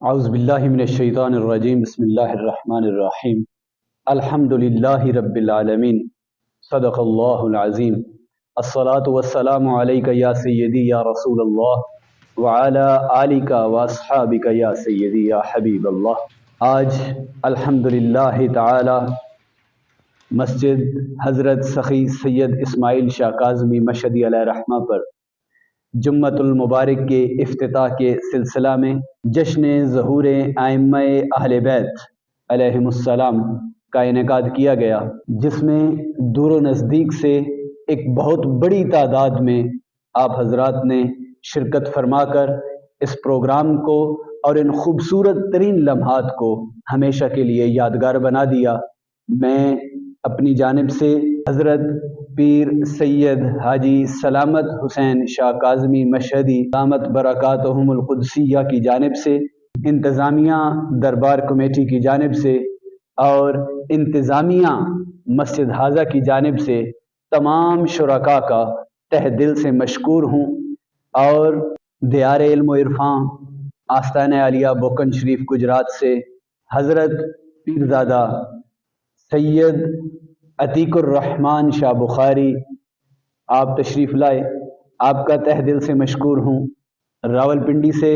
اعوذ باللہ من الشیطان الرجیم بسم اللہ الرحمن الرحیم الحمد للہ رب العالمین صدق اللہ العظیم الصلاۃ والسلام علیک یا سیدی یا رسول اللہ وعلی آلک واصحابک یا سیدی یا حبیب اللہ۔ آج الحمد للہ تعالی مسجد حضرت سخی سید اسماعیل شاہ کاظمی مشہدی علیہ رحمہ پر جمعۃ المبارک کے افتتاح کے سلسلہ میں جشن ظہور ائمہ اہل بیت علیہم السلام کا انعقاد کیا گیا، جس میں دور و نزدیک سے ایک بہت بڑی تعداد میں آپ حضرات نے شرکت فرما کر اس پروگرام کو اور ان خوبصورت ترین لمحات کو ہمیشہ کے لیے یادگار بنا دیا۔ میں اپنی جانب سے حضرت پیر سید حاجی سلامت حسین شاہ کاظمی مشہدی دامت برکاتہم القدسیہ کی جانب سے، انتظامیہ دربار کمیٹی کی جانب سے اور انتظامیہ مسجد حاضہ کی جانب سے تمام شرکاء کا تہ دل سے مشکور ہوں، اور دیار علم و عرفان آستانہ عالیہ بوکن شریف گجرات سے حضرت پیرزادہ سید عتیق الرحمن شاہ بخاری آپ تشریف لائے، آپ کا تہ دل سے مشکور ہوں۔ راولپنڈی سے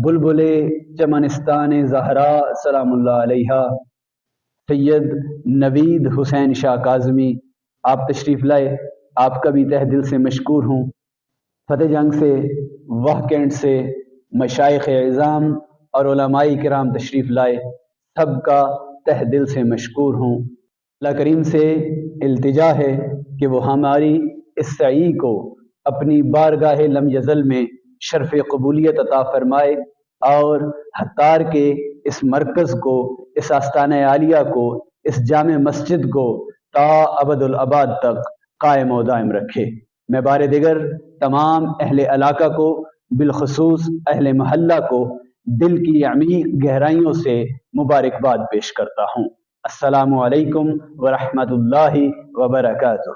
بلبل چمنستان زہرا سلام اللہ علیہا سید نوید حسین شاہ کاظمی آپ تشریف لائے، آپ کا بھی تہ دل سے مشکور ہوں۔ فتح جنگ سے واہ کینٹ سے مشائخ اعظام اور علماء کرام تشریف لائے، سب کا تہ دل سے مشکور ہوں۔ اللہ کریم سے التجا ہے کہ وہ ہماری اس سعی کو اپنی بارگاہ لم یزل میں شرف قبولیت عطا فرمائے، اور حتار کے اس مرکز کو، اس آستانہ عالیہ کو، اس جامع مسجد کو تا ابد الاباد تک قائم و دائم رکھے۔ میں بار دیگر تمام اہل علاقہ کو، بالخصوص اہل محلہ کو دل کی عمیق گہرائیوں سے مبارکباد پیش کرتا ہوں۔ السلام علیکم ورحمۃ اللہ وبرکاتہ۔